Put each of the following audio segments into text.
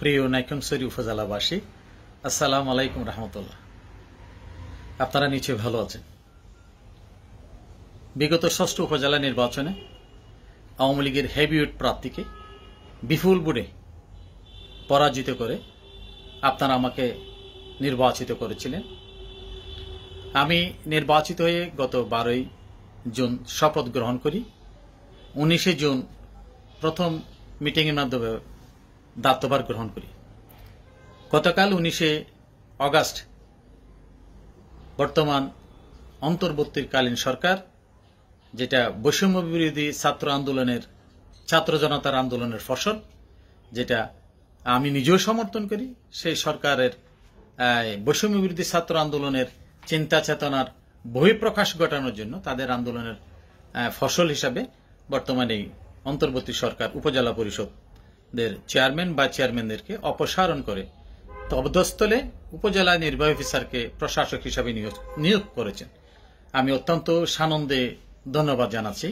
প্রিয় নাইক্ষ্যংছড়ি উপজেলাবাসী, আসসালামু আলাইকুম রহমতুল্লাহ। আপনারা নিশ্চয়ই ভালো আছেন। বিগত ষষ্ঠ উপজেলা নির্বাচনে আওয়ামী লীগের হেভিওয়েট প্রার্থীকে বিপুল ভোটে পরাজিত করে আপনারা আমাকে নির্বাচিত করেছিলেন। আমি নির্বাচিত হয়ে গত 12 জুন শপথ গ্রহণ করি। 19 জুন প্রথম মিটিংয়ের মাধ্যমে দায়িত্বভার গ্রহণ করি। গতকাল 19 অগাস্ট বর্তমান অন্তর্বর্তীকালীন সরকার, যেটা বৈষম্য বিরোধী ছাত্র আন্দোলনের ছাত্র জনতার আন্দোলনের ফসল, যেটা আমি নিজেও সমর্থন করি, সেই সরকারের বৈষম্য বিরোধী ছাত্র আন্দোলনের চিন্তা চেতনার বহিঃপ্রকাশ ঘটানোর জন্য তাদের আন্দোলনের ফসল হিসাবে বর্তমানে অন্তর্বর্তী সরকার উপজেলা পরিষদের চেয়ারম্যান বা চেয়ারম্যানদেরকে অপসারণ করে তদস্থলে উপজেলা নির্বাহী অফিসারকে প্রশাসক হিসাবে নিয়োগ করেছেন। আমি অত্যন্ত সানন্দে ধন্যবাদ জানাচ্ছি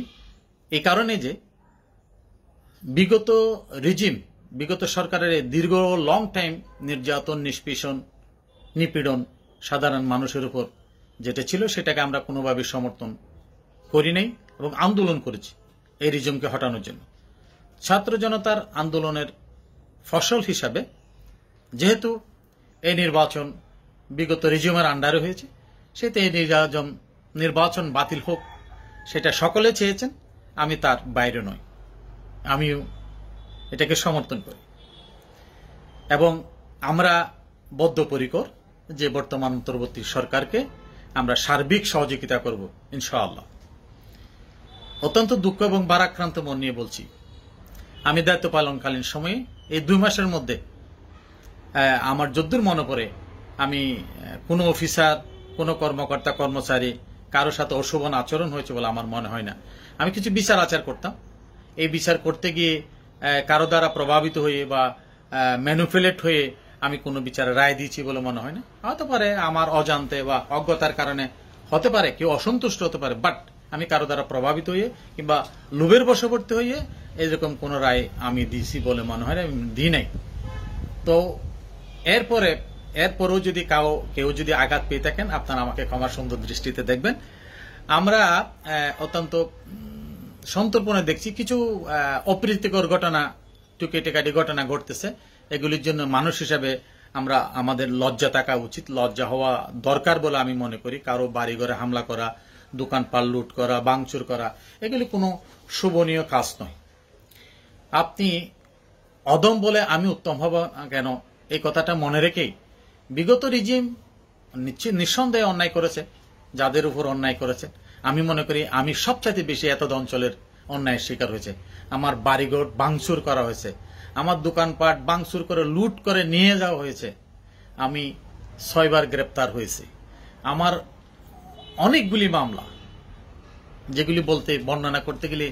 এই কারণে যে বিগত সরকারের দীর্ঘ লং টাইম নির্যাতন, নিপীড়ন সাধারণ মানুষের উপর যেটা ছিল, সেটাকে আমরা কোনোভাবে সমর্থন করি নাই এবং আন্দোলন করেছি এই রিজিমকে হটানোর জন্য। ছাত্র জনতার আন্দোলনের ফসল হিসাবে যেহেতু এই নির্বাচন বিগত রিজিমের আন্ডারে হয়েছে, সেটা এই নির্বাচন বাতিল হোক, সেটা সকলে চেয়েছেন। আমি তার বাইরে নই, আমিও এটাকে সমর্থন করি এবং আমরা বদ্ধপরিকর যে বর্তমান অন্তর্বর্তী সরকারকে আমরা সার্বিক সহযোগিতা করব ইনশাআল্লাহ। অত্যন্ত দুঃখ এবং ভারাক্রান্ত মন নিয়ে বলছি, আমি দায়িত্ব পালনকালীন সময়ে এই 2 মাসের মধ্যে আমার যদ্দূর মনে পড়ে আমি কোনো অফিসার, কোনো কর্মকর্তা কর্মচারী কারোর সাথে অশোভন আচরণ হয়েছে বলে আমার মনে হয় না। আমি কিছু বিচার আচার করতাম, এই বিচার করতে গিয়ে কারো দ্বারা প্রভাবিত হয়ে বা ম্যানুপুলেট হয়ে আমি কোনো বিচারে রায় দিয়েছি বলে মনে হয় না। হতে পারে আমার অজান্তে বা অজ্ঞতার কারণে হতে পারে, কেউ অসন্তুষ্ট হতে পারে, বাট আমি কারো দ্বারা প্রভাবিত হয়ে কিংবা লোভের বশবর্তী হয়ে এরকম কোন রায় আমি দিয়েছি বলে মনে হয় না, আমি দিই নাই। তো এরপরেও যদি কেউ যদি আঘাত পেয়ে থাকেন, আপনারা আমাকে ক্ষমা সুন্দর দৃষ্টিতে দেখবেন। আমরা অত্যন্ত সন্তর্পণে দেখছি কিছু অপ্রীতিকর ঘটনা, টুকেটেকাটি ঘটনা ঘটতেছে। এগুলির জন্য মানুষ হিসাবে আমাদের লজ্জা থাকা উচিত, লজ্জা হওয়া দরকার বলে আমি মনে করি। কারো বাড়িঘরে হামলা করা, দোকানপাট লুট করা, ভাঙচুর করা, এগুলি কোনো শোভনীয় কাজ নয়। আপনি অদম বলে আমি উত্তম হব কেন, এই কথাটা মনে রেখেই বিগত রিজিম নিঃসন্দেহে অন্যায় করেছে, যাদের উপর অন্যায় করেছে আমি মনে করি আমি সবচাইতে বেশি এতদ অঞ্চলের অন্যায়ের শিকার হয়েছে। আমার বাড়িঘর ভাঙচুর করা হয়েছে, আমার দোকানপাট ভাঙচুর করে লুট করে নিয়ে যাওয়া হয়েছে। আমি 6 বার গ্রেপ্তার হয়েছি। আমার অনেকগুলি মামলা, যেগুলি বর্ণনা করতে গেলে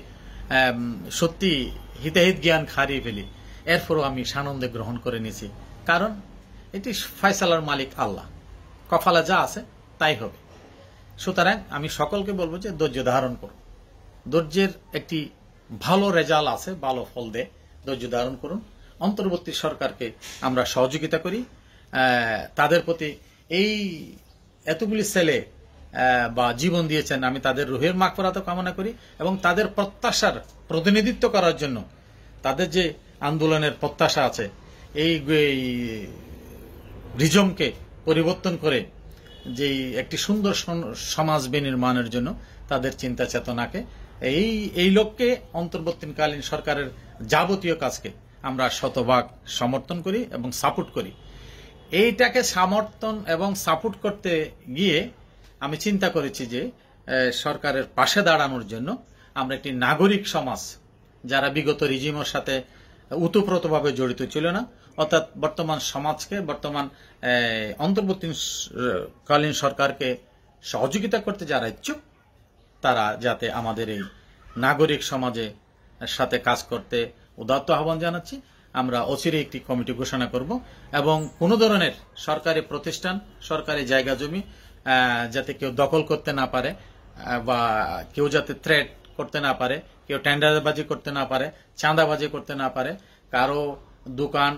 সত্যি হিতাহিত জ্ঞান হারিয়ে ফেলি, এরপরও আমি সানন্দে গ্রহণ করে নিয়েছি। কারণ এটি ফয়সালার মালিক আল্লাহ, কপালে যা আছে তাই হবে। সুতরাং আমি সকলকে বলবো যে ধৈর্য ধারণ করুন। ধৈর্যের একটি ভালো রেজাল্ট আছে, ভালো ফল দেয়, ধৈর্য ধারণ করুন। অন্তর্বর্তী সরকারকে আমরা সহযোগিতা করি। তাদের প্রতি এই এতগুলি ছেলে বা জীবন দিয়েছেন, আমি তাদের রুহের মাগফিরাত কামনা করি এবং তাদের প্রত্যাশার প্রতিনিধিত্ব করার জন্য, তাদের যে আন্দোলনের প্রত্যাশা আছে, এই রিজমকে পরিবর্তন করে যে একটি সুন্দর সমাজ বিনির্মাণের জন্য তাদের চিন্তা চেতনাকে, এই লক্ষ্যে অন্তর্বর্তীকালীন সরকারের যাবতীয় কাজকে আমরা শতভাগ সমর্থন করি এবং সাপোর্ট করি। এইটাকে সমর্থন এবং সাপোর্ট করতে গিয়ে আমি চিন্তা করেছি যে সরকারের পাশে দাঁড়ানোর জন্য আমরা একটি নাগরিক সমাজ, যারা বিগত রিজিমের সাথে ওতপ্রোতভাবে জড়িত ছিল না, অর্থাৎ বর্তমান সমাজকে, বর্তমান অন্তর্বর্তীকালীন সরকারকে সহযোগিতা করতে যারা ইচ্ছুক, তারা যাতে আমাদের এই নাগরিক সমাজের সাথে কাজ করতে উদাত্ত আহ্বান জানাচ্ছি। আমরা অচিরে একটি কমিটি ঘোষণা করব এবং কোনো ধরনের সরকারি প্রতিষ্ঠান, সরকারি জায়গা জমি যাতে কেউ দখল করতে না পারে বা কেউ যাতে থ্রেট করতে না পারে, কেউ টেন্ডারবাজি করতে না পারে, চাঁদাবাজি করতে না পারে, কারো দোকান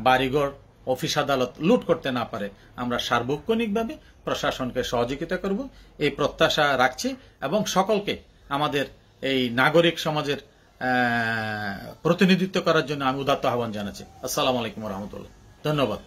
বাড়িঘর, অফিস আদালত লুট করতে না পারে আমরা সার্বক্ষণিকভাবে প্রশাসনকে সহযোগিতা করব এই প্রত্যাশা রাখছি এবং সকলকে আমাদের এই নাগরিক সমাজের প্রতিনিধিত্ব করার জন্য আমি উদাত্ত আহ্বান জানাচ্ছি। আসসালামু আলাইকুম রহমতুল্লাহ। ধন্যবাদ।